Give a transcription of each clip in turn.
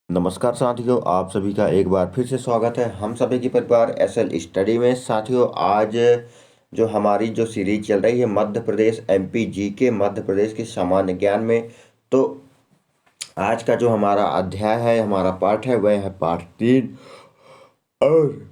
नमस्कार साथियों, आप सभी का एक बार फिर से स्वागत है हम सभी की परिवार एसएल स्टडी में। साथियों, आज जो हमारी जो सीरीज चल रही है मध्य प्रदेश एमपी जी के मध्य प्रदेश के सामान्य ज्ञान में, तो आज का जो हमारा अध्याय है, हमारा पाठ है, वह है पाठ 3। और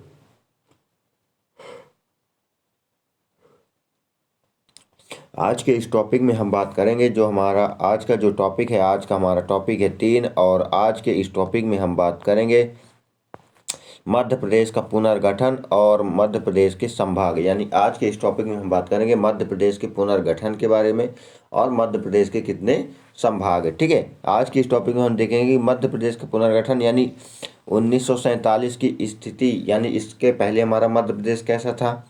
आज के इस टॉपिक में हम बात करेंगे, जो हमारा आज का जो टॉपिक है, आज का हमारा टॉपिक है 3। और आज के इस टॉपिक में हम बात करेंगे मध्य प्रदेश का पुनर्गठन और मध्य प्रदेश के संभाग। यानी आज के इस टॉपिक में हम बात करेंगे मध्य प्रदेश के पुनर्गठन के बारे में और मध्य प्रदेश के कितने संभाग है। ठीक है, आज के इस टॉपिक में हम देखेंगे कि मध्य प्रदेश का पुनर्गठन यानी 1947 की स्थिति, यानी इसके पहले हमारा मध्य प्रदेश कैसा था।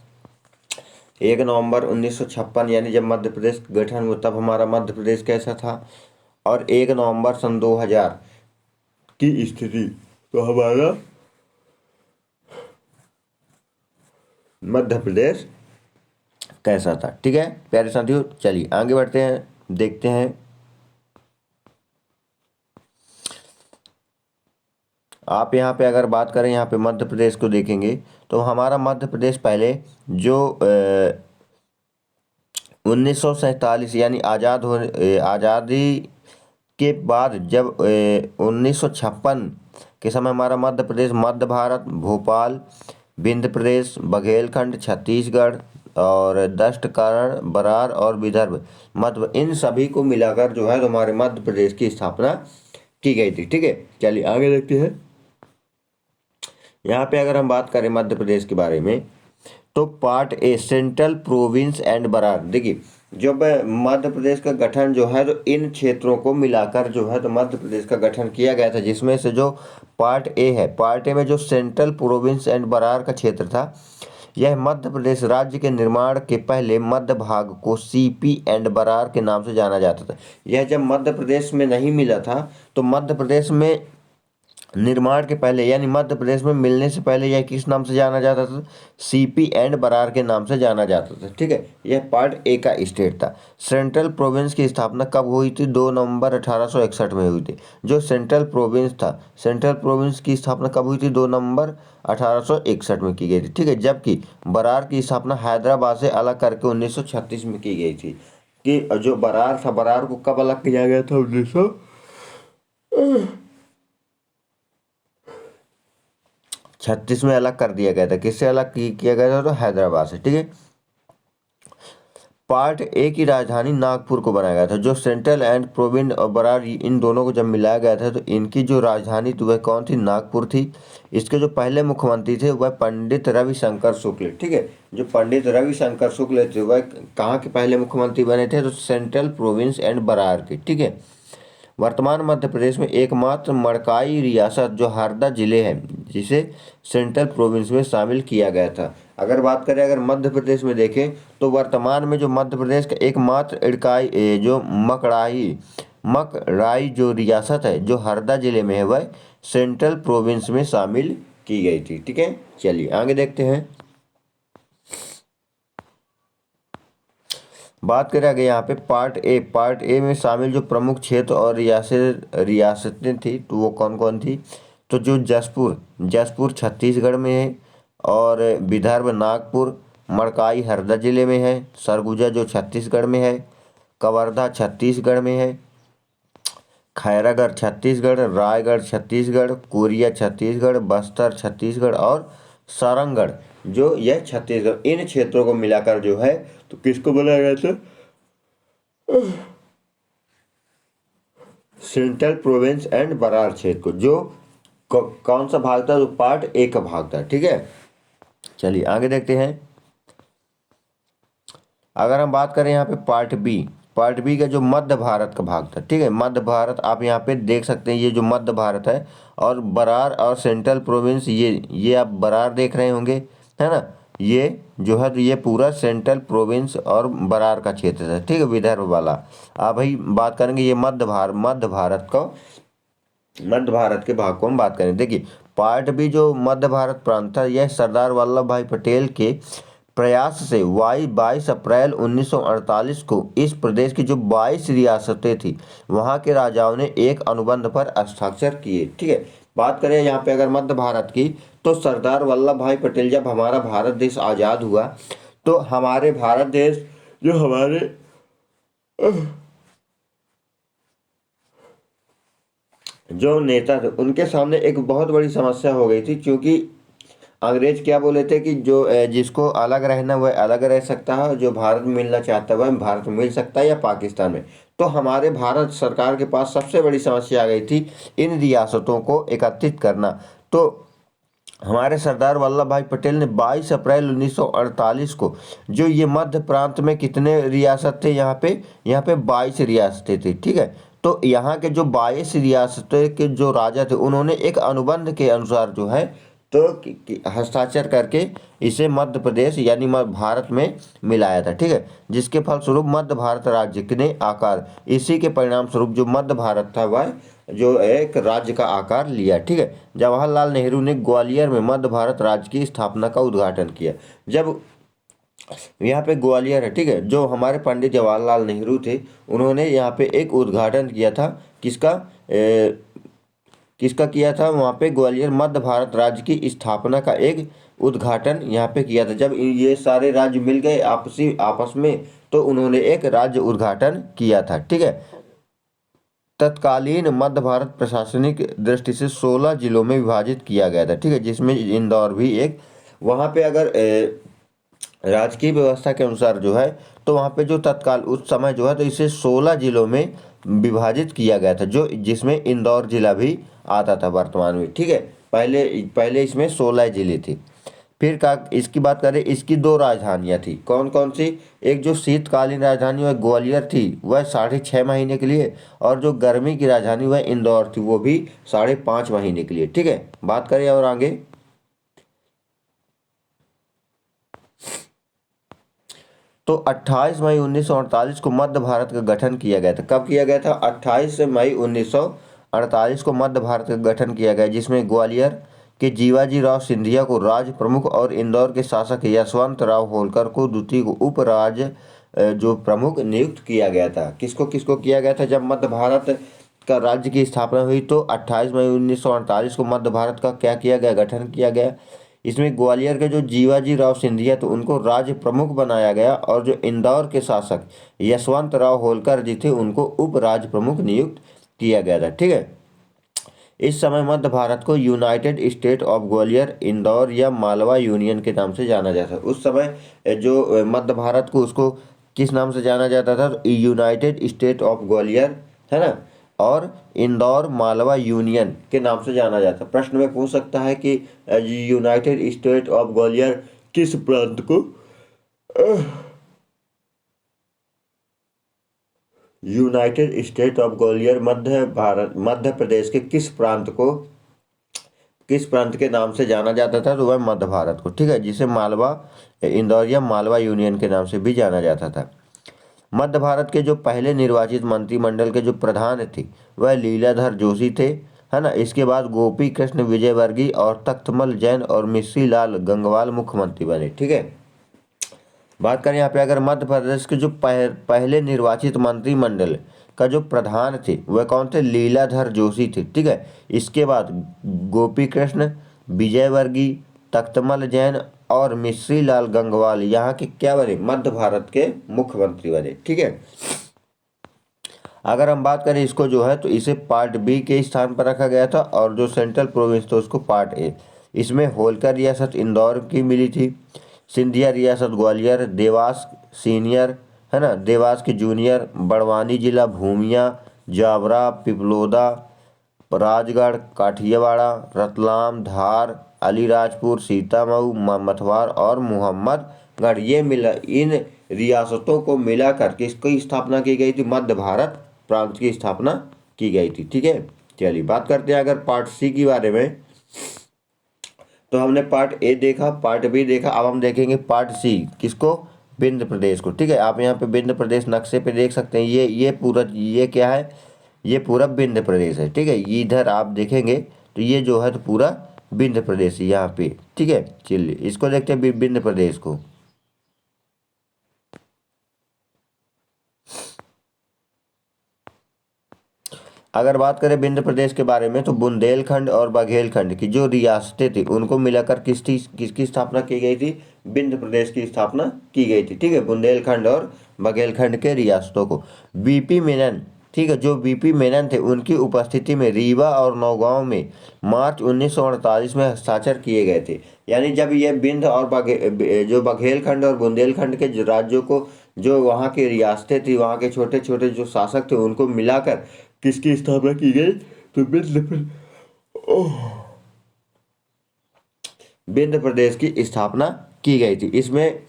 1 नवंबर 1956 यानी जब मध्य प्रदेश गठन हुआ तब हमारा मध्य प्रदेश कैसा था। और 1 नवंबर सन 2000 की स्थिति, तो हमारा मध्य प्रदेश कैसा था। ठीक है प्यारे साथियों, चलिए आगे बढ़ते हैं, देखते हैं। आप यहाँ पे अगर बात करें, यहाँ पे मध्य प्रदेश को देखेंगे तो हमारा मध्य प्रदेश पहले जो 1947 यानी आज़ादी के बाद, जब 1956 के समय हमारा मध्य प्रदेश मध्य भारत, भोपाल, विंध्य प्रदेश, बघेलखंड, छत्तीसगढ़ और दष्टकर्ण, बरार और विदर्भ मध्य, इन सभी को मिलाकर जो है तो हमारे मध्य प्रदेश की स्थापना की गई थी। ठीक है, चलिए आगे देखते हैं। यहाँ पे अगर हम बात करें मध्य प्रदेश के बारे में, तो part A central province and Berar. देखिए, जब मध्य प्रदेश का गठन जो है तो इन क्षेत्रों को मिलाकर जो है तो मध्य प्रदेश का गठन किया गया था, जिसमें से जो पार्ट ए है, पार्ट ए में जो सेंट्रल प्रोविंस एंड बरार का क्षेत्र था, यह मध्य प्रदेश राज्य के निर्माण के पहले मध्य भाग को सीपी एंड बरार के नाम से जाना जाता था। यह जब मध्य प्रदेश में नहीं मिला था तो मध्य प्रदेश में निर्माण के पहले यानी मध्य प्रदेश में मिलने से पहले यह किस नाम से जाना जाता था, सीपी एंड बरार के नाम से जाना जाता था। ठीक है, यह पार्ट ए का स्टेट था। सेंट्रल प्रोविंस की स्थापना कब हुई थी? 2 नवंबर 1861 में हुई थी। जो सेंट्रल प्रोविंस था, सेंट्रल प्रोविंस की स्थापना कब हुई थी? 2 नवंबर 1861 में की गई थी। ठीक है, जबकि बरार की स्थापना हैदराबाद से अलग करके 1936 में की गई थी। कि जो बरार था, बरार को कब अलग किया गया था? 1936 में अलग कर दिया गया था। किससे अलग किया गया था? तो हैदराबाद से। ठीक है, पार्ट ए की राजधानी नागपुर को बनाया गया था। जो सेंट्रल एंड प्रोविंस और बरार, इन दोनों को जब मिलाया गया था तो इनकी जो राजधानी थी वह कौन थी? नागपुर थी। इसके जो पहले मुख्यमंत्री थे वह पंडित रविशंकर शुक्ल। ठीक है, जो पंडित रविशंकर शुक्ल थे वह कहाँ के पहले मुख्यमंत्री बने थे? तो सेंट्रल प्रोविंस एंड बरार के। ठीक है, वर्तमान मध्य प्रदेश में एकमात्र मड़काई रियासत जो हरदा जिले है, जिसे सेंट्रल प्रोविंस में शामिल किया गया था। अगर बात करें, अगर मध्य प्रदेश में देखें तो वर्तमान में जो मध्य प्रदेश का एकमात्र इड़काई जो मकराई जो रियासत है जो हरदा जिले में है, वह सेंट्रल प्रोविंस में शामिल की गई थी। ठीक है, चलिए आगे देखते हैं। बात करें आगे यहाँ पे पार्ट ए में शामिल जो प्रमुख क्षेत्र और रियासतें थी, तो वो कौन कौन थी? तो जो जसपुर छत्तीसगढ़ में है, और विदर्भ नागपुर, मड़काई हरदा जिले में है, सरगुजा जो छत्तीसगढ़ में है, कवर्धा छत्तीसगढ़ में है, खैरागढ़ छत्तीसगढ़, रायगढ़ छत्तीसगढ़, कोरिया छत्तीसगढ़, बस्तर छत्तीसगढ़ और सारंगढ़ जो यह छत्तीसगढ़, इन क्षेत्रों को मिलाकर जो है तो किसको बनाया गया था? सेंट्रल प्रोविंस एंड बरार क्षेत्र को, जो कौन सा भाग था? तो पार्ट ए का भाग था। ठीक है, चलिए आगे देखते हैं। अगर हम बात करें यहाँ पे पार्ट बी का जो मध्य भारत का भाग था। ठीक है, मध्य भारत आप यहाँ पे देख सकते हैं, ये जो मध्य भारत है और बरार और सेंट्रल प्रोविंस, ये आप बरार देख रहे होंगे, है ना। ये जो है तो ये पूरा सेंट्रल प्रोविंस और बरार का क्षेत्र है। ठीक है, विदर्भ वाला। आप भाई बात करेंगे ये मध्य भारत के भाग को हम बात करें। देखिए, पार्ट बी जो मध्य भारत प्रांत था, यह सरदार वल्लभ भाई पटेल के प्रयास से 22 अप्रैल 1948 को इस प्रदेश की जो 22 रियासतें थी वहाँ के राजाओं ने एक अनुबंध पर हस्ताक्षर किए। ठीक है, बात करें यहाँ पे अगर मध्य भारत की, तो सरदार वल्लभ भाई पटेल, जब हमारा भारत देश आज़ाद हुआ तो हमारे भारत देश जो हमारे जो नेता थे उनके सामने एक बहुत बड़ी समस्या हो गई थी, क्योंकि अंग्रेज क्या बोले थे कि जो जिसको अलग रहना वह अलग रह सकता है, जो भारत में मिलना चाहता है वह भारत में मिल सकता है या पाकिस्तान में। तो हमारे भारत सरकार के पास सबसे बड़ी समस्या आ गई थी इन रियासतों को एकत्रित करना। तो हमारे सरदार वल्लभ भाई पटेल ने 22 अप्रैल 1948 को, जो ये मध्य प्रांत में कितने रियासत थे, यहाँ पे 22 रियासतें थी। ठीक है, तो यहाँ के जो 22 रियासतें के जो राजा थे उन्होंने एक अनुबंध के अनुसार जो है तो हस्ताक्षर करके इसे मध्य प्रदेश यानी भारत में मिलाया था। ठीक है, जिसके फलस्वरूप मध्य भारत राज्य ने आकार, इसी के परिणाम स्वरूप जो मध्य भारत था वह जो एक राज्य का आकार लिया। ठीक है, जवाहरलाल नेहरू ने ग्वालियर में मध्य भारत राज्य की स्थापना का उद्घाटन किया। जब यहाँ पे ग्वालियर है, ठीक है, जो हमारे पंडित जवाहरलाल नेहरू थे उन्होंने यहाँ पे एक उद्घाटन किया था, किसका किया था, वहाँ पे ग्वालियर मध्य भारत राज्य की स्थापना का एक उद्घाटन यहाँ पे किया था। जब ये सारे राज्य मिल गए आपस में तो उन्होंने एक राज्य उद्घाटन किया था। ठीक है, तत्कालीन मध्य भारत प्रशासनिक दृष्टि से 16 जिलों में विभाजित किया गया था। ठीक है, जिसमें इंदौर भी एक, वहाँ पे अगर राजकीय व्यवस्था के अनुसार जो है तो वहाँ पे जो तत्काल उस समय जो है तो इसे 16 जिलों में विभाजित किया गया था, जो जिसमें इंदौर जिला भी आता था वर्तमान में। ठीक है, पहले पहले इसमें 16 जिले थे। फिर का इसकी बात करें, इसकी 2 राजधानियाँ थी, कौन कौन सी, एक जो शीतकालीन राजधानी वह ग्वालियर थी वह 6.5 महीने के लिए, और जो गर्मी की राजधानी वह इंदौर थी वो भी 5.5 महीने के लिए। ठीक है, बात करें और आगे, तो 28 मई 1948 को मध्य भारत का गठन किया गया था। कब किया गया था? 28 मई 1948 को मध्य भारत का गठन किया गया, जिसमें ग्वालियर के जीवाजी राव सिंधिया को राज्य प्रमुख और इंदौर के शासक यशवंत राव होलकर को द्वितीय उप राज्य जो प्रमुख नियुक्त किया गया था। किसको किसको किया गया था? जब मध्य भारत का राज्य की स्थापना हुई तो 28 मई 1948 को मध्य भारत का क्या किया गया? गठन किया गया। इसमें ग्वालियर के जो जीवाजी राव सिंधिया तो उनको राज्य प्रमुख बनाया गया, और जो इंदौर के शासक यशवंत राव होलकर जी थे उनको उप राज्य प्रमुख नियुक्त किया गया था। ठीक है, इस समय मध्य भारत को United state of Gwalior, Indore या मालवा यूनियन के नाम से जाना जाता है। उस समय जो मध्य भारत को उसको किस नाम से जाना जाता था? यूनाइटेड स्टेट ऑफ ग्वालियर, है ना, और इंदौर मालवा यूनियन के नाम से जाना जाता है। प्रश्न में पूछ सकता है कि यूनाइटेड स्टेट ऑफ ग्वालियर किस प्रांत को United state of Gwalior Madhya Pradesh के किस प्रांत के नाम से जाना जाता था? तो वह मध्य भारत को। ठीक है, जिसे मालवा, इंदौर या मालवा यूनियन के नाम से भी जाना जाता था। मध्य भारत के जो पहले निर्वाचित मंत्रिमंडल के जो प्रधान थे वह लीलाधर जोशी थे, है ना। इसके बाद गोपी कृष्ण विजयवर्गीय और तख्तमल जैन और मिश्री लाल गंगवाल मुख्यमंत्री बने। ठीक है, बात करें यहाँ पे अगर मध्य प्रदेश के जो पहले निर्वाचित मंत्रिमंडल का जो प्रधान थे वह कौन थे? लीलाधर जोशी थे। ठीक है, इसके बाद गोपी कृष्ण विजयवर्गीय, तख्तमल जैन और मिश्री लाल गंगवाल यहाँ के क्या बने? मध्य भारत के मुख्यमंत्री बने। ठीक है, अगर हम बात करें इसको जो है तो इसे पार्ट बी के स्थान पर रखा गया था, और जो सेंट्रल प्रोविंस था उसको पार्ट ए। इसमें होलकर रियासत इंदौर की मिली थी, सिंधिया रियासत ग्वालियर, देवास सीनियर, है ना, देवास के जूनियर, बड़वानी जिला भूमिया, जावरा, पिपलोदा, राजगढ़, काठियावाड़ा, रतलाम, धार, अलीराजपुर, सीतामऊ, मथुरा और मोहम्मदगढ़, ये मिला, इन रियासतों को मिलाकर किसकी स्थापना की गई थी? मध्य भारत प्रांत की स्थापना की गई थी। ठीक है, चलिए बात करते हैं अगर पार्ट सी के बारे में। तो हमने पार्ट ए देखा, पार्ट बी देखा, अब हम देखेंगे पार्ट सी, किसको? विंध्य प्रदेश को। ठीक है, आप यहाँ पे विंध्य प्रदेश नक्शे पे देख सकते हैं, ये पूरा, ये क्या है? ये पूरा विंध्य प्रदेश है। ठीक है, इधर आप देखेंगे तो ये जो है तो पूरा विंध्य प्रदेश है यहाँ पे। ठीक है, चलिए इसको देखते हैं विंध्य प्रदेश को। अगर बात करें विंध्य प्रदेश के बारे में तो बुंदेलखंड और बघेलखंड की जो रियासतें थी उनको मिलाकर किसकी स्थापना की गई थी? विंध्य प्रदेश की स्थापना की गई थी। ठीक है, बुंदेलखंड और बघेलखंड के रियासतों को बीपी मेनन, ठीक है, जो बीपी मेनन थे उनकी उपस्थिति में रीवा और नौगांव में मार्च 1948 में हस्ताक्षर किए गए थे। यानी जब ये विंध्य और जो बघेलखंड और बुंदेलखंड के जो राज्यों को, जो वहाँ की रियासतें थी, वहाँ के छोटे छोटे जो शासक थे उनको मिलाकर किसकी स्थापना की गई? तो विंध्य प्रदेश की स्थापना की गई थी। इसमें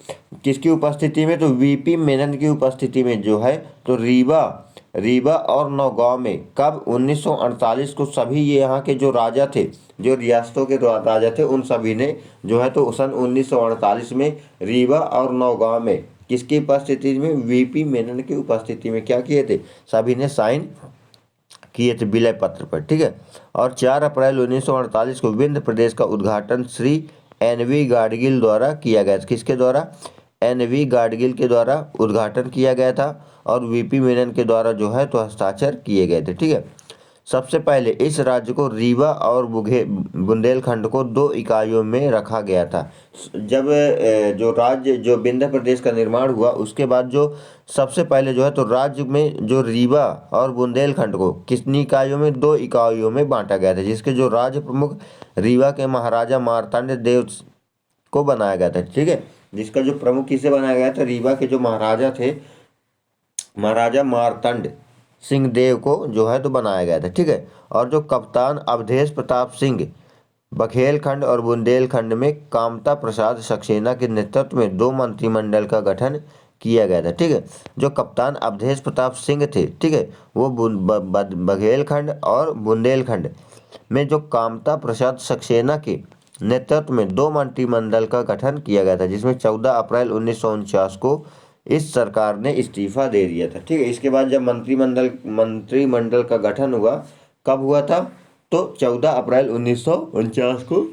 किसकी उपस्थिति में? तो वीपी मेनन की उपस्थिति में जो है तो रीवा और नौगांव में कब? 1948 को सभी ये यहाँ के जो राजा थे, जो रियासतों के राजा थे, उन सभी ने जो है तो सन 1948 में रीवा और नौगांव में किसकी उपस्थिति में? वीपी मेनन की उपस्थिति में क्या किए थे? सभी ने साइन किए थे विलय पत्र पर। ठीक है, और 4 अप्रैल 1948 को विंध्य प्रदेश का उद्घाटन श्री एन.वी. गाडगिल द्वारा किया गया था। किसके द्वारा? एन.वी. गाडगिल के द्वारा उद्घाटन किया गया था और वीपी मेनन के द्वारा जो है तो हस्ताक्षर किए गए थे। ठीक है, सबसे पहले इस राज्य को रीवा और बुंदेलखंड को 2 इकाइयों में रखा गया था। जब जो राज्य, जो विंध्य प्रदेश का निर्माण हुआ उसके बाद जो सबसे पहले जो है तो राज्य में जो रीवा और बुंदेलखंड को कितनी इकाइयों में? 2 इकाइयों में बांटा गया था, जिसके जो राज्य प्रमुख रीवा के महाराजा मार्तंड देव को बनाया गया था। ठीक है, जिसका जो प्रमुख किसे बनाया गया था? रीवा के जो महाराजा थे, महाराजा मार्तंड सिंह देव को जो है तो बनाया गया था। ठीक है, और जो कप्तान अवधेश प्रताप सिंह बघेलखंड और बुंदेलखंड में कामता प्रसाद सक्सेना के नेतृत्व में 2 मंत्रिमंडल का गठन किया गया था। ठीक है, जो कप्तान अवधेश प्रताप सिंह थे, ठीक है, वो बघेलखंड और बुंदेलखंड में जो कामता प्रसाद सक्सेना के नेतृत्व में 2 मंत्रिमंडल का गठन किया गया था, जिसमें 14 अप्रैल 1949 को इस सरकार ने इस्तीफा दे दिया था। ठीक है, इसके बाद जब मंत्रिमंडल का गठन हुआ, कब हुआ था? तो 14 अप्रैल 1949 को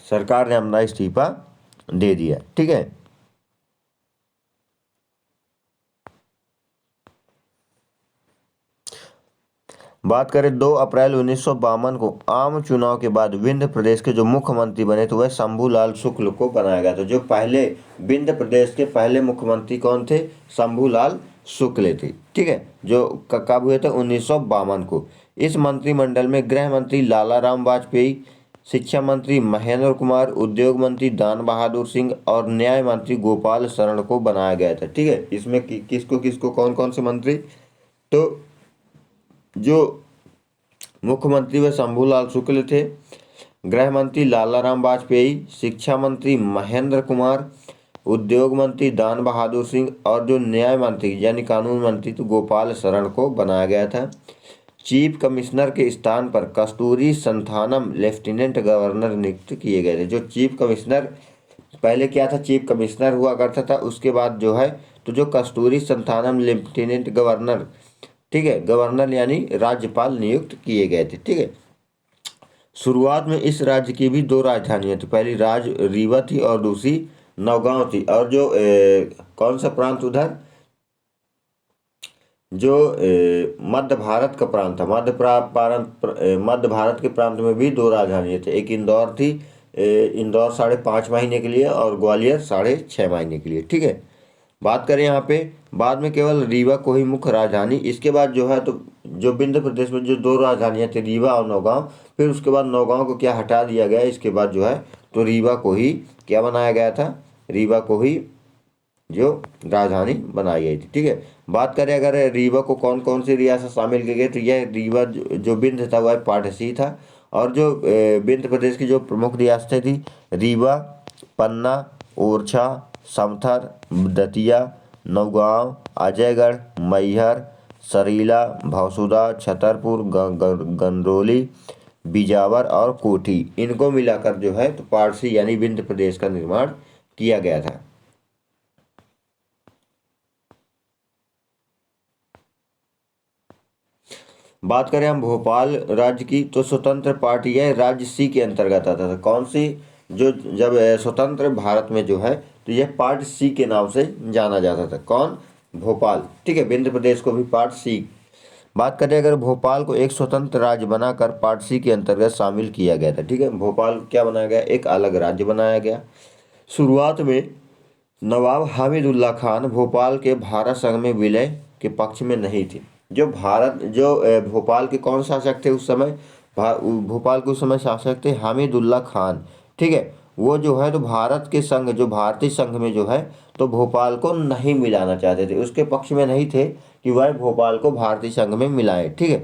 सरकार ने अपना इस्तीफा दे दिया। ठीक है, बात करें 2 अप्रैल 1952 को आम चुनाव के बाद विंध्य प्रदेश के जो मुख्यमंत्री बने तो वह शंभूलाल शुक्ल को बनाया गया था। जो पहले विंध्य प्रदेश के पहले मुख्यमंत्री कौन थे? शंभूलाल शुक्ल थे। ठीक है, जो कब हुए थे? 1952 को। इस मंत्रिमंडल में गृह मंत्री लाला राम वाजपेयी, शिक्षा मंत्री महेंद्र कुमार, उद्योग मंत्री दान बहादुर सिंह और न्याय मंत्री गोपाल शरण को बनाया गया था। ठीक है, इसमें किसको किसको कौन कौन से मंत्री? तो जो मुख्यमंत्री व शंभूलाल शुक्ल थे, गृह मंत्री लाला राम वाजपेयी, शिक्षा मंत्री महेंद्र कुमार, उद्योग मंत्री दान बहादुर सिंह और जो न्याय मंत्री यानी कानून मंत्री तो गोपाल शरण को बनाया गया था। चीफ कमिश्नर के स्थान पर कस्तूरी संथानम लेफ्टिनेंट गवर्नर नियुक्त किए गए थे। जो चीफ कमिश्नर पहले क्या था? चीफ कमिश्नर हुआ करता था, उसके बाद जो है तो जो कस्तूरी संथानम लेफ्टिनेंट गवर्नर, ठीक है, गवर्नर यानी राज्यपाल नियुक्त किए गए थे। ठीक है, शुरुआत में इस राज्य की भी 2 राजधानियां थी। पहली रीवा थी और दूसरी नौगांव थी। और जो कौन सा प्रांत उधर? जो मध्य भारत का प्रांत था, मध्य भारत के प्रांत में भी 2 राजधानियां थी। एक इंदौर थी, इंदौर 5.5 महीने के लिए और ग्वालियर 6.5 महीने के लिए। ठीक है, बात करें यहाँ पे बाद में केवल रीवा को ही मुख्य राजधानी, इसके बाद जो है तो जो विंध्य प्रदेश में जो 2 राजधानियां थी रीवा और नौगांव, फिर उसके बाद नौगांव को क्या हटा दिया गया, इसके बाद जो है तो रीवा को ही क्या बनाया गया था? रीवा को ही जो राजधानी बनाई गई थी। ठीक है, बात करें अगर रीवा को कौन कौन सी रियासत शामिल की गई तो यह रीवा जो विंध्य था वह पारसी था। और जो विंध्य प्रदेश की जो प्रमुख रियासतें थी रीवा, पन्ना, ओरछा, समथर, दतिया, नौगांव, अजयगढ़, मैहर, सरीला, भौसुदा, छतरपुर, गंगरौली, बिजावर और कोठी, इनको मिलाकर जो है तो पारसी यानी विंध्य प्रदेश का निर्माण किया गया था। बात करें हम भोपाल राज्य की तो स्वतंत्र पार्टी यह राज्य सी के अंतर्गत आता था। कौन सी? जो जब स्वतंत्र भारत में जो है तो यह पार्ट सी के नाम से जाना जाता था। कौन? भोपाल। ठीक है, विंध्य प्रदेश को भी पार्ट सी। बात करें अगर भोपाल को एक स्वतंत्र राज्य बनाकर पार्ट सी के अंतर्गत शामिल किया गया था। ठीक है, भोपाल क्या बनाया गया? एक अलग राज्य बनाया गया। शुरुआत में नवाब हामिदुल्ला खान भोपाल के भारत संघ में विलय के पक्ष में नहीं थे। जो भोपाल के कौन शासक थे उस समय? भोपाल के उस समय शासक थे हामिदुल्ला खान। ठीक है, वो जो है तो भारत के संघ, जो भारतीय संघ में जो है तो भोपाल को नहीं मिलाना चाहते थे, उसके पक्ष में नहीं थे कि वह भोपाल को भारतीय संघ में मिलाएं। ठीक है,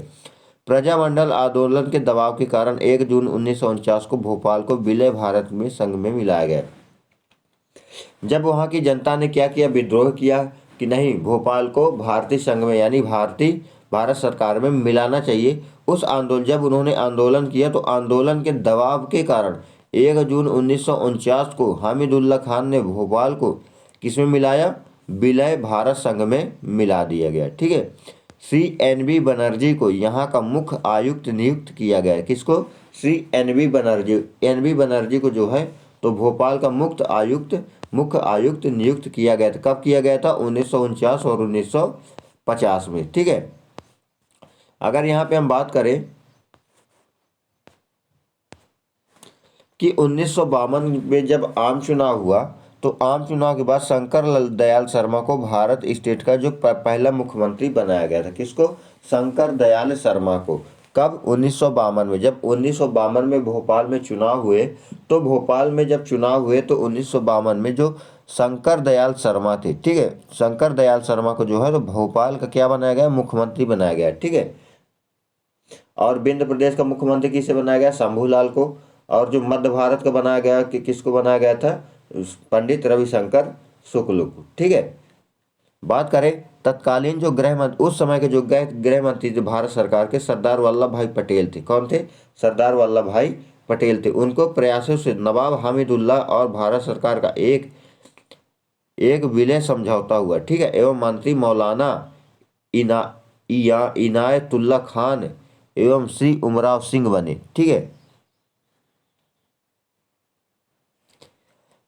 प्रजामंडल आंदोलन के दबाव के कारण 1 जून 1949 को भोपाल को विलय भारत में संघ में मिलाया गया। जब वहाँ की जनता ने क्या किया? विद्रोह किया कि नहीं, भोपाल को भारतीय संघ में यानी भारत सरकार में मिलाना चाहिए। जब उन्होंने आंदोलन किया तो आंदोलन के दबाव के कारण 1 जून 1949 को हामिदुल्ला खान ने भोपाल को किसमें मिलाया? विलय भारत संघ में मिला दिया गया। ठीक है, CNV बनर्जी को यहाँ का मुख्य आयुक्त नियुक्त किया गया। किसको? CNV बनर्जी। NV बनर्जी को जो है तो भोपाल का मुख्य आयुक्त नियुक्त किया गया था। कब किया गया था? 1949 और 1950 में। ठीक है, अगर यहाँ पे हम बात करें कि 1952 में जब आम चुनाव हुआ तो आम चुनाव के बाद शंकर दयाल शर्मा को भारत स्टेट का जो पहला मुख्यमंत्री बनाया गया था। किसको? शंकर दयाल शर्मा को। कब? 1952 में। जब 1952 में भोपाल में चुनाव हुए तो भोपाल में जब चुनाव हुए तो 1952 में जो शंकर दयाल शर्मा थे, ठीक है, शंकर दयाल शर्मा को जो है तो भोपाल का क्या बनाया गया? मुख्यमंत्री बनाया गया। ठीक है, और विंध्य प्रदेश का मुख्यमंत्री किसे बनाया गया? शंभूलाल को। और जो मध्य भारत का बनाया गया कि किसको बनाया गया था? पंडित रविशंकर शुक्ल को। ठीक है, बात करें तत्कालीन जो उस समय के जो गृह मंत्री थे भारत सरकार के, सरदार वल्लभ भाई पटेल थे। कौन थे? सरदार वल्लभ भाई पटेल थे। उनको प्रयासों से नवाब हामिदुल्ला और भारत सरकार का एक विलय समझौता हुआ। ठीक है, एवं मंत्री मौलाना इनायतुल्ला खान एवं श्री उमराव सिंह बने। ठीक है,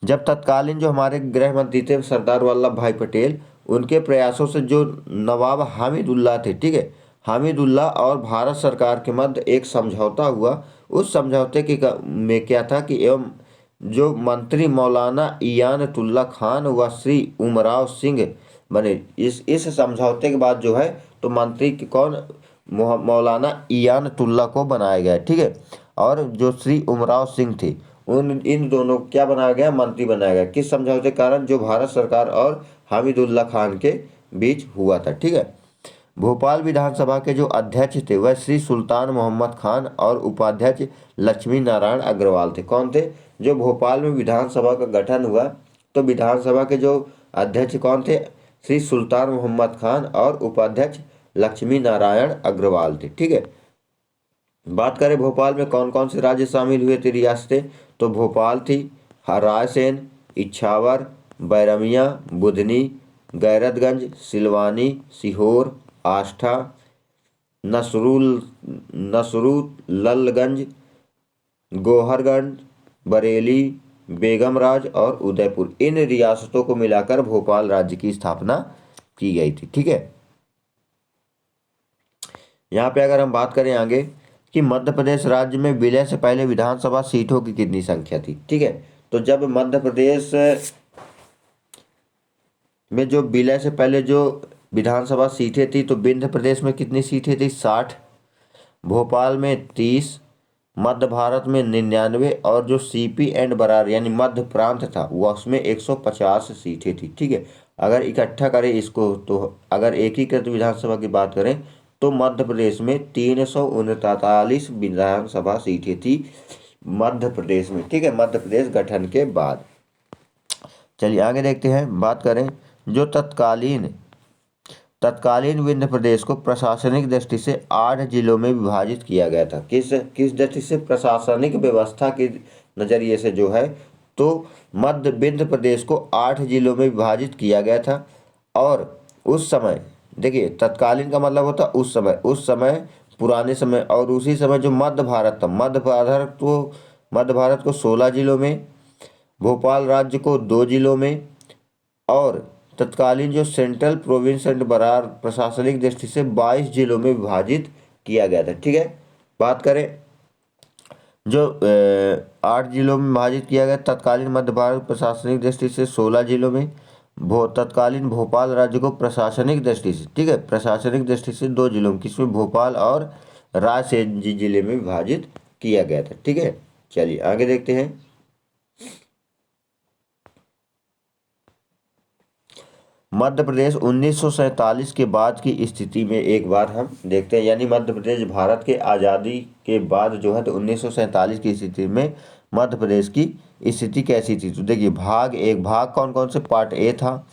जब तत्कालीन जो हमारे गृह मंत्री थे सरदार वल्लभ भाई पटेल, उनके प्रयासों से जो नवाब हामिदुल्ला थे, ठीक है, हामिदुल्ला और भारत सरकार के मध्य एक समझौता हुआ। उस समझौते में क्या था कि एवं जो मंत्री मौलाना इयानतुल्ला खान व श्री उमराव सिंह बने। इस समझौते के बाद जो है तो मंत्री की कौन? मौलाना इयानतुल्ला को बनाया गया। ठीक है, और जो श्री उमराव सिंह थे इन दोनों क्या बनाया गया? मंत्री बनाया गया। किस समझौते के कारण? जो भारत सरकार और हामिदुल्ला खान के बीच हुआ था। ठीक है, भोपाल विधानसभा के जो अध्यक्ष थे वह श्री सुल्तान मोहम्मद खान और उपाध्यक्ष लक्ष्मी नारायण अग्रवाल थे। कौन थे? जो भोपाल में विधानसभा का गठन हुआ तो विधानसभा के जो अध्यक्ष कौन थे? श्री सुल्तान मोहम्मद खान और उपाध्यक्ष लक्ष्मी नारायण अग्रवाल थे। ठीक है, बात करें भोपाल में कौन कौन से राज्य शामिल हुए थे, रियासतें? तो भोपाल थी, रायसेन, इछावर, बैरमिया, बुधनी, गैरतगंज, सिलवानी, सीहोर, आष्ठा, नसरुल्लगंज, गोहरगंज, बरेली, बेगमराज और उदयपुर। इन रियासतों को मिलाकर भोपाल राज्य की स्थापना की गई थी। ठीक है, यहाँ पे अगर हम बात करें आगे कि मध्य प्रदेश राज्य में विलय से पहले विधानसभा सीटों की कितनी संख्या थी। ठीक है, तो जब मध्य प्रदेश में जो विलय से पहले जो विधानसभा सीटें थी तो विंध्य प्रदेश में कितनी सीटें थी? 60, भोपाल में 30, मध्य भारत में 99 और जो CP एंड बरार यानी मध्य प्रांत था वो उसमें 150 सीटें थी। ठीक है, अगर इकट्ठा करें इसको तो अगर एकीकृत विधानसभा की बात करें तो मध्य प्रदेश में 339 विधानसभा सीटें थी मध्य प्रदेश में। ठीक है, मध्य प्रदेश गठन के बाद। चलिए आगे देखते हैं, बात करें जो तत्कालीन विंध्य प्रदेश को प्रशासनिक दृष्टि से 8 जिलों में विभाजित किया गया था। किस दृष्टि से? प्रशासनिक व्यवस्था के नज़रिए से जो है तो मध्य विंध्य प्रदेश को 8 जिलों में विभाजित किया गया था। और उस समय देखिए, तत्कालीन का मतलब होता उस समय पुराने समय, और उसी समय जो मध्य भारत था, मध्य भारत तो मध्य भारत को 16 जिलों में, भोपाल राज्य को 2 जिलों में, और तत्कालीन जो सेंट्रल प्रोविंस एंड बरार प्रशासनिक दृष्टि से 22 जिलों में विभाजित किया गया था। ठीक है, बात करें जो 8 जिलों में विभाजित किया गया तत्कालीन मध्य भारत प्रशासनिक दृष्टि से 16 जिलों में, तत्कालीन भोपाल राज्य को प्रशासनिक दृष्टि से, ठीक है, प्रशासनिक दृष्टि से 2 जिलों में, किसमें भोपाल और रायसेन जिले में विभाजित किया गया था। ठीक है, चलिए आगे देखते हैं। मध्य प्रदेश 1947 के बाद की स्थिति में एक बार हम देखते हैं, यानी मध्य प्रदेश भारत के आज़ादी के बाद जो है तो 1947 की स्थिति में मध्य प्रदेश की स्थिति कैसी थी। तो देखिए भाग कौन कौन से, पार्ट ए था,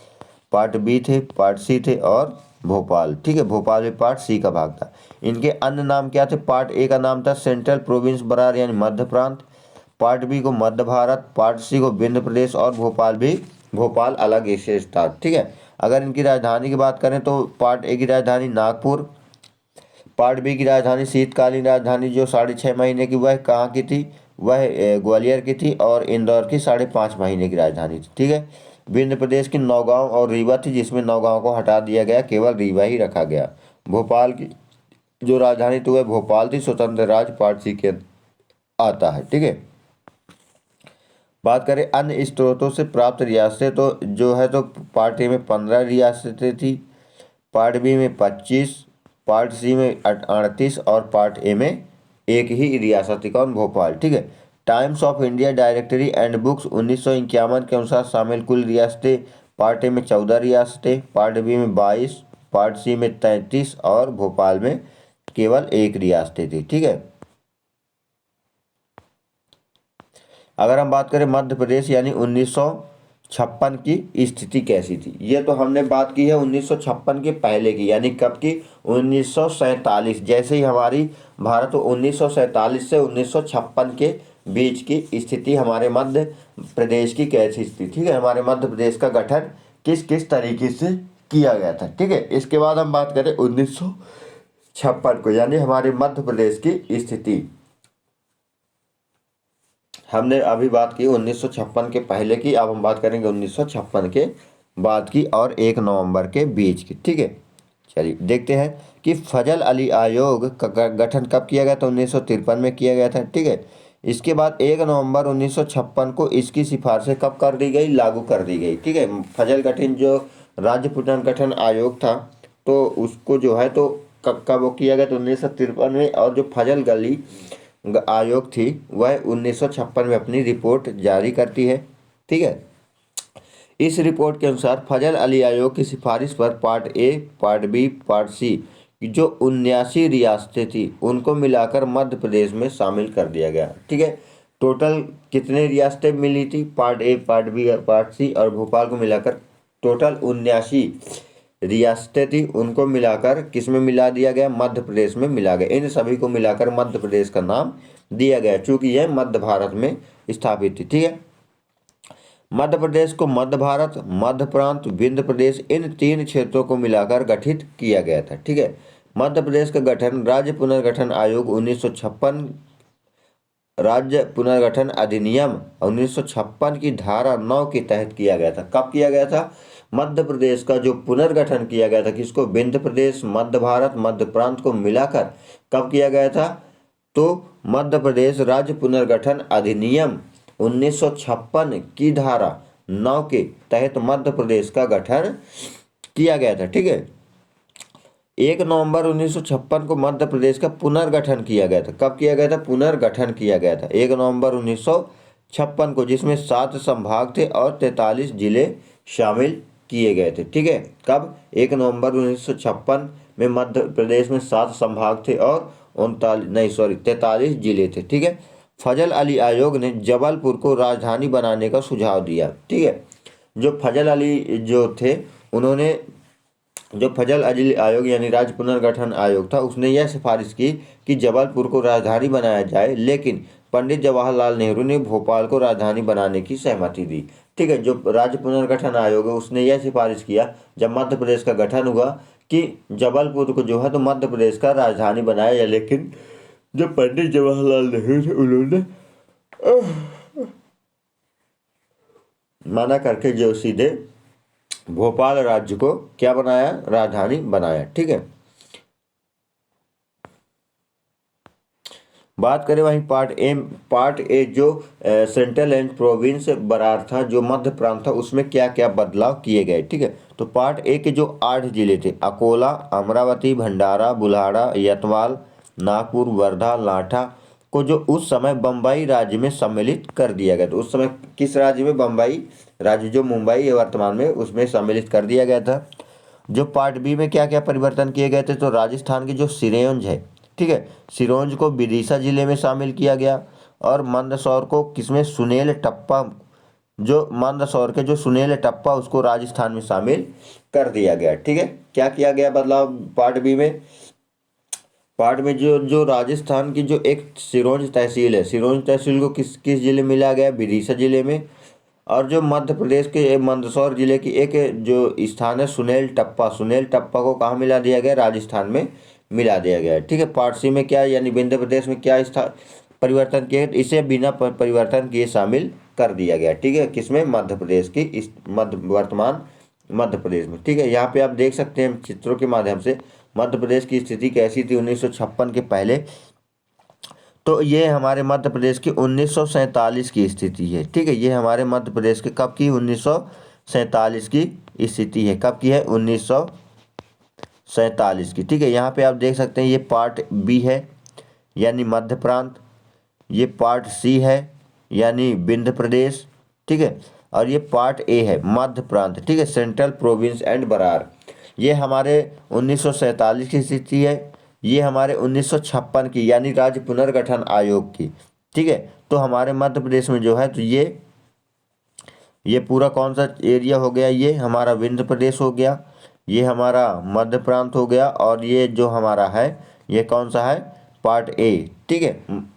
पार्ट बी थे, पार्ट सी थे और भोपाल। ठीक है, भोपाल में पार्ट सी का भाग था। इनके अन्य नाम क्या थे, पार्ट ए का नाम था सेंट्रल प्रोविंस बरार यानी मध्य प्रांत, पार्ट बी को मध्य भारत, पार्ट सी को विंध्य प्रदेश और भोपाल अलग विशेष था। ठीक है, अगर इनकी राजधानी की बात करें तो पार्ट ए की राजधानी नागपुर, पार्ट बी की राजधानी शीतकालीन राजधानी जो 6.5 महीने की वह कहाँ की थी, वह ग्वालियर की थी, और इंदौर की 5.5 महीने की राजधानी थी। ठीक है, विंध्य प्रदेश की नौगांव और रीवा थी, जिसमें नौगांव को हटा दिया गया, केवल रीवा ही रखा गया। भोपाल की जो राजधानी थी वह भोपाल थी, स्वतंत्र राज्य पार्ट सी के आता है। ठीक है, बात करें अन्य स्रोतों से प्राप्त रियासतें तो जो है तो पार्ट ए में 15 रियासतें थी, पार्ट बी में 25, पार्ट सी में 38 और पार्ट ए में एक ही रियासत थी, कौन, भोपाल। ठीक है, times of India directory and books 1951 के अनुसार शामिल कुल रियासतें, पार्ट ए में 14 रियासतें, पार्ट बी में 22, पार्ट सी में 33 और भोपाल में केवल एक रियासतें थी। ठीक है, अगर हम बात करें मध्य प्रदेश यानी 1956 की स्थिति कैसी थी, ये तो हमने बात की है 1956 के पहले की, यानी कब की, 1947, जैसे ही हमारी भारत 1947 से 1956 के बीच की स्थिति हमारे मध्य प्रदेश की कैसी थी। ठीक है, हमारे मध्य प्रदेश का गठन किस किस तरीके से किया गया था। ठीक है, इसके बाद हम बात करें 1956 को, यानी हमारे मध्य प्रदेश की स्थिति। हमने अभी बात की 1956 के पहले की, अब हम बात करेंगे 1956 के बाद की और 1 नवंबर के बीच की। ठीक है, चलिए देखते हैं कि फजल अली आयोग का गठन कब किया गया था, 1953 में किया गया था। ठीक है, इसके बाद 1 नवंबर 1956 को इसकी सिफारिशें कब कर दी गई, लागू कर दी गई। ठीक है, फजल गठन जो राज्य पुनर्गठन आयोग था तो उसको जो है तो कब वो किया गया था, 1953 में, और जो फजल गली आयोग थी वह 1956 में अपनी रिपोर्ट जारी करती है। ठीक है, इस रिपोर्ट के अनुसार फजल अली आयोग की सिफारिश पर part A, part B, part C की जो 79 रियासतें थी उनको मिलाकर मध्य प्रदेश में शामिल कर दिया गया। ठीक है, टोटल कितने रियासतें मिली थी, पार्ट ए, पार्ट बी और पार्ट सी और भोपाल को मिलाकर टोटल 79 रियासतें थी, उनको मिलाकर किस में मिला दिया गया, मध्य प्रदेश में मिला गया। इन सभी को मिलाकर मध्य प्रदेश का नाम दिया गया, चूंकि यह मध्य भारत में स्थापित थी। ठीक है, मध्य प्रदेश को मध्य भारत, मध्य प्रांत, विंध्य प्रदेश इन 3 क्षेत्रों को मिलाकर गठित किया गया था। ठीक है, मध्य प्रदेश का गठन राज्य पुनर्गठन आयोग 1956, राज्य पुनर्गठन अधिनियम 1956 की धारा 9 के तहत किया गया था। कब किया गया था, मध्य प्रदेश का जो पुनर्गठन किया गया था, किसको, विंध्य प्रदेश, मध्य भारत, मध्य प्रांत को मिलाकर कब किया गया था, तो मध्य प्रदेश राज्य पुनर्गठन अधिनियम 1956 की धारा 9 के तहत मध्य प्रदेश का गठन किया गया था। ठीक है, 1 नवंबर 1956 को मध्य प्रदेश का पुनर्गठन किया गया था। कब किया गया था, पुनर्गठन किया गया था 1 नवंबर 1956 को, जिसमें 7 संभाग थे और 43 जिले शामिल किए गए थे। ठीक है, कब, 1 नवंबर 1956 में मध्य प्रदेश में 7 संभाग थे और 43 जिले थे। ठीक है, फजल अली आयोग ने जबलपुर को राजधानी बनाने का सुझाव दिया। ठीक है, जो फजल अली जो थे उन्होंने, जो फजल अली आयोग यानी राज्य पुनर्गठन आयोग था, उसने यह सिफारिश की कि जबलपुर को राजधानी बनाया जाए, लेकिन पंडित जवाहरलाल नेहरू ने भोपाल को राजधानी बनाने की सहमति दी। ठीक है, जो राज्य पुनर्गठन आयोग है उसने यह सिफारिश किया जब मध्य प्रदेश का गठन हुआ कि जबलपुर को जो है तो मध्य प्रदेश का राजधानी बनाया जाए, लेकिन जो पंडित जवाहरलाल नेहरू थे उन्होंने माना करके जो सीधे भोपाल राज्य को क्या बनाया, राजधानी बनाया। ठीक है, बात करें वहीं पार्ट ए जो सेंट्रल एंड प्रोविंस बरार था, जो मध्य प्रांत था, उसमें क्या क्या बदलाव किए गए। ठीक है, तो पार्ट ए के जो 8 जिले थे, अकोला, अमरावती, भंडारा, बुल्हाड़ा, यतवाल, नागपुर, वर्धा, लाठा को जो उस समय बम्बई राज्य में सम्मिलित कर दिया गया था। उस समय किस राज्य में, बम्बई राज्य जो मुंबई है वर्तमान में, उसमें सम्मिलित कर दिया गया था। जो पार्ट बी में क्या क्या परिवर्तन किए गए थे, तो राजस्थान की जो सिरोंज है, ठीक है, सिरोंज को विदिशा जिले में शामिल किया गया, और मंदसौर को किसमें, सुनेल टप्पा, जो मंदसौर के जो सुनेल टप्पा, उसको राजस्थान में शामिल कर दिया गया। ठीक है, क्या किया गया बदलाव पार्ट बी में, पार्ट में जो जो राजस्थान की जो एक सिरोंज तहसील है, सिरोंज तहसील को किस किस जिले में मिला गया, विदिशा जिले में। और जो मध्य प्रदेश के मंदसौर जिले की एक जो स्थान है सुनेल टप्पा, सुनेल टप्पा को कहाँ मिला दिया गया, राजस्थान में मिला दिया गया। ठीक है, पार्ट सी में क्या, यानी विंध्य प्रदेश में क्या परिवर्तन किए, इसे बिना परिवर्तन किए शामिल कर दिया गया। ठीक है, किसमें, मध्य प्रदेश की, इस वर्तमान मध्य प्रदेश में। ठीक है, यहाँ पे आप देख सकते हैं चित्रों के माध्यम से मध्य प्रदेश की स्थिति कैसी थी 1956 के पहले। तो ये हमारे मध्य प्रदेश की 1947 की स्थिति है। ठीक है, ये हमारे मध्य प्रदेश के कब की, 1947 की स्थिति है। कब की है, 1947 की। ठीक है, यहाँ पे आप देख सकते हैं ये पार्ट बी है यानी मध्य प्रांत, ये पार्ट सी है यानी विंध्य प्रदेश। ठीक है, और ये पार्ट ए है मध्य प्रांत। ठीक है, सेंट्रल प्रोविंस एंड बरार। ये हमारे 1947 की स्थिति है, ये हमारे 1956 की यानी राज्य पुनर्गठन आयोग की। ठीक है, तो हमारे मध्य प्रदेश में जो है, तो ये पूरा कौन सा एरिया हो गया, ये हमारा विंध्य प्रदेश हो गया, ये हमारा मध्य प्रांत हो गया, और ये जो हमारा है ये कौन सा है, पार्ट ए। ठीक है,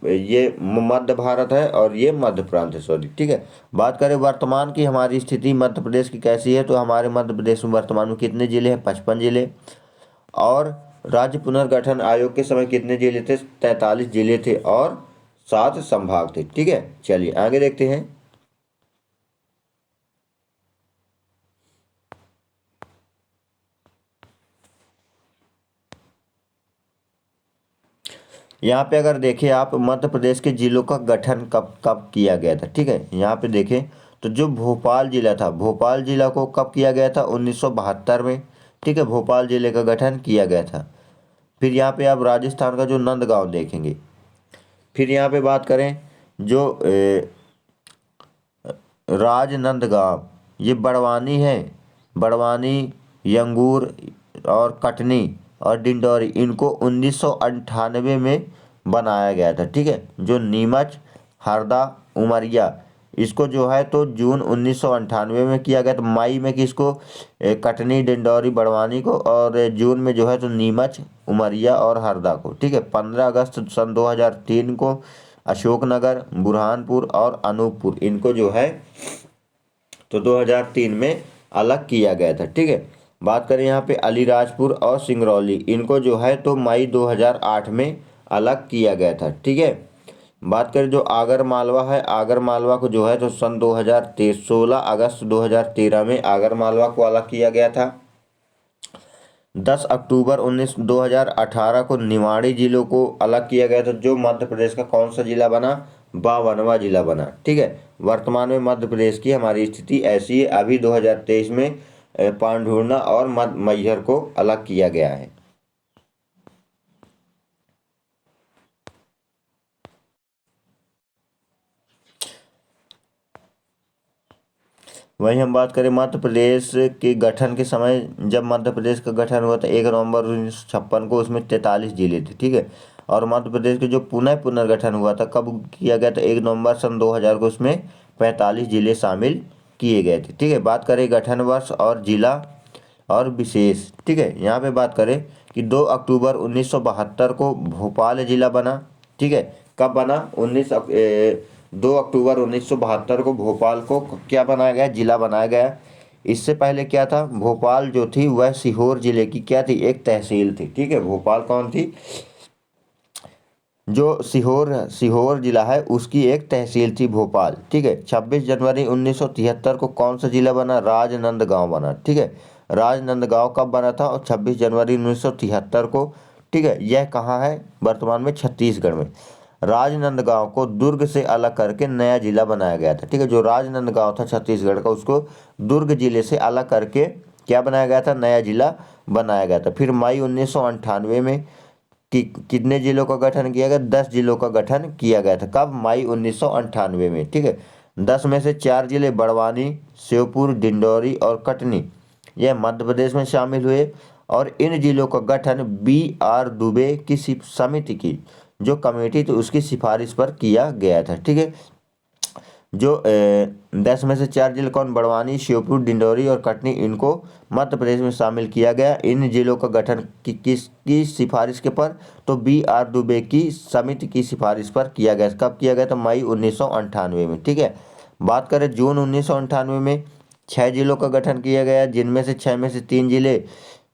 ये मध्य भारत है और ये मध्य प्रांत है, सॉरी। ठीक है, बात करें वर्तमान की हमारी स्थिति मध्य प्रदेश की कैसी है, तो हमारे मध्य प्रदेश में वर्तमान में कितने जिले हैं, 55 जिले। और राज्य पुनर्गठन आयोग के समय कितने जिले थे, 43 जिले थे और 7 संभाग थे। ठीक है, चलिए आगे देखते हैं। यहाँ पे अगर देखें आप, मध्य प्रदेश के जिलों का गठन कब कब किया गया था। ठीक है, यहाँ पे देखें तो जो भोपाल जिला था, भोपाल जिला को कब किया गया था, 1972 में। ठीक है, भोपाल जिले का गठन किया गया था। फिर यहाँ पे आप राजस्थान का जो नंदगांव देखेंगे। फिर यहाँ पे बात करें जो राजनंदगांव, ये बड़वानी है, बड़वानी, यंगूर और कटनी और डिंडौरी, इनको 1998 में बनाया गया था। ठीक है, जो नीमच, हरदा, उमरिया, इसको जो है तो जून 1998 में किया गया। तो मई में किसको, कटनी, डिंडौरी, बड़वानी को, और जून में जो है तो नीमच, उमरिया और हरदा को। ठीक है, 15 अगस्त सन 2003 को अशोकनगर, बुरहानपुर और अनूपपुर, इनको जो है तो 2003 में अलग किया गया था। ठीक है, बात करें यहाँ पे अलीराजपुर और सिंगरौली, इनको जो है तो मई 2008 में अलग किया गया था। ठीक है, बात करें जो आगर मालवा है, आगर मालवा को जो है तो सन 2013 16 अगस्त 2013 में आगर मालवा को अलग किया गया था। 10 अक्टूबर 2018 को निवाड़ी जिलों को अलग किया गया था, जो मध्य प्रदेश का कौन सा जिला बना, 52वां जिला बना। ठीक है, वर्तमान में मध्य प्रदेश की हमारी स्थिति ऐसी है। अभी 2023 में पांढुर्णा और मैहर को अलग किया गया है। वहीं हम बात करें मध्य प्रदेश के गठन के समय, जब मध्य प्रदेश का गठन हुआ था 1 नवंबर 1956 को, उसमें 43 जिले थे। ठीक है, और मध्य प्रदेश के जो पुनर्गठन हुआ था कब किया गया था, 1 नवंबर सन 2000 को, उसमें 45 जिले शामिल किए गए थे। ठीक है, बात करें गठन वर्ष और जिला और विशेष। ठीक है, यहाँ पे बात करें कि 2 अक्टूबर 1972 को भोपाल जिला बना। ठीक है, कब बना, 2 अक्टूबर 1972 को भोपाल को क्या बनाया गया, जिला बनाया गया। इससे पहले क्या था, भोपाल जो थी वह सीहोर जिले की क्या थी, एक तहसील थी। ठीक है, भोपाल कौन थी, जो सीहोर जिला है उसकी एक तहसील थी भोपाल। ठीक है। 26 जनवरी 1973 को कौन सा जिला बना? राजनांदगांव बना। ठीक है। राजनांदगांव कब बना था? और 26 जनवरी 1973 को। ठीक है। यह कहाँ है? वर्तमान में छत्तीसगढ़ में। राजनांदगांव को दुर्ग से अलग करके नया जिला बनाया गया था। ठीक है। जो राजनांदगांव था छत्तीसगढ़ का, उसको दुर्ग जिले से अलग करके क्या बनाया गया था? नया जिला बनाया गया था। फिर मई 1998 में कितने जिलों का गठन किया गया? 10 जिलों का गठन किया गया था। कब? मई 1998 में। ठीक है। 10 में से 4 जिले बड़वानी, श्योपुर, डिंडौरी और कटनी यह मध्य प्रदेश में शामिल हुए। और इन जिलों का गठन B.R. दुबे की समिति की जो कमेटी थी उसकी सिफारिश पर किया गया था। ठीक है। जो 10 में से 4 जिले कौन? बड़वानी, श्योपुर, डिंडौरी और कटनी, इनको मध्य प्रदेश में शामिल किया गया। इन जिलों का गठन किसकी सिफारिश के पर? तो B.R. दुबे की समिति की सिफारिश पर किया गया। कब किया गया था? मई 1998 में। ठीक है। बात करें जून 1998 में 6 जिलों का गठन किया गया, जिनमें से 6 में से 3 जिले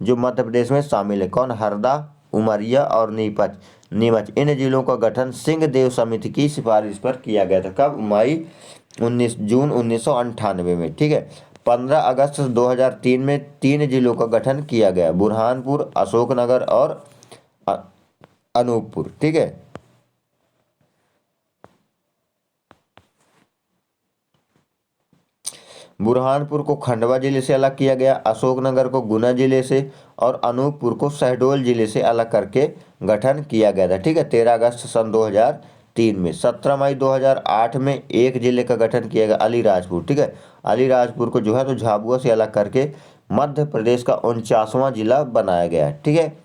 जो मध्य प्रदेश में शामिल है। कौन? हरदा, उमरिया और नीमच। इन जिलों का गठन सिंहदेव समिति की सिफारिश पर किया गया था। कब? जून 1998 में। ठीक है। 15 अगस्त 2003 में 3 जिलों का गठन किया गया, बुरहानपुर, अशोकनगर और अ- अनूपपुर। ठीक है। बुरहानपुर को खंडवा जिले से अलग किया गया, अशोकनगर को गुना जिले से और अनूपपुर को शहडोल जिले से अलग करके गठन किया गया था। ठीक है। 13 अगस्त सन 2003 में। 17 मई 2008 में एक जिले का गठन किया गया, अलीराजपुर। ठीक है। अलीराजपुर को जो है तो झाबुआ से अलग करके मध्य प्रदेश का 49वां जिला बनाया गया। ठीक है।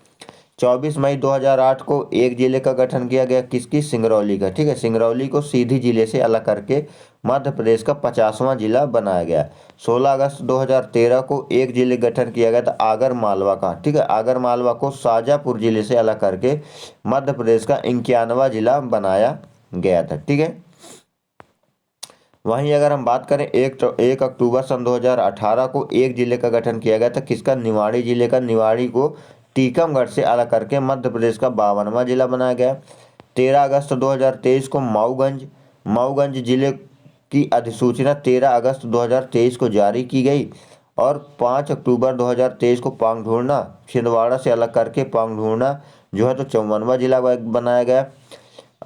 24 मई 2008 को एक जिले का गठन किया गया, किसकी? सिंगरौली का। ठीक है। सिंगरौली को सीधी जिले से अलग करके मध्य प्रदेश का 50वां जिला बनाया गया। 16 अगस्त 2013 को एक जिले गठन किया गया था, आगर मालवा का। ठीक है। आगर मालवा को शाजापुर जिले से अलग करके मध्य प्रदेश का 51वां जिला बनाया गया था। ठीक है। वहीं अगर हम बात करें 1 अक्टूबर सन 2018 को एक जिले का गठन किया गया था, किसका? निवाड़ी जिले का। निवाड़ी को टीकमगढ़ से अलग करके मध्य प्रदेश का 52वां जिला बनाया गया। 13 अगस्त 2023 को मऊगंज जिले की अधिसूचना 13 अगस्त 2023 को जारी की गई। और 5 अक्टूबर 2023 को पांगढुर्ना छिंदवाड़ा से अलग करके पांगढुर्ना जो है तो 54वां जिला बनाया गया।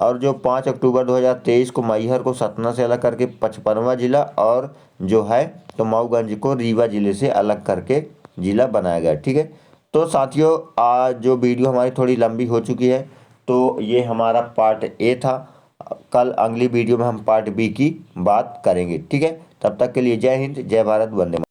और जो 5 अक्टूबर 2023 को मैहर को सतना से अलग करके 55वां जिला, और जो है तो मऊगंज को रीवा जिले से अलग करके जिला बनाया गया। ठीक है। तो साथियों, आज जो वीडियो हमारी थोड़ी लंबी हो चुकी है, तो ये हमारा पार्ट ए था। कल अगली वीडियो में हम पार्ट बी की बात करेंगे। ठीक है। तब तक के लिए जय हिंद, जय भारत, वंदे मातरम।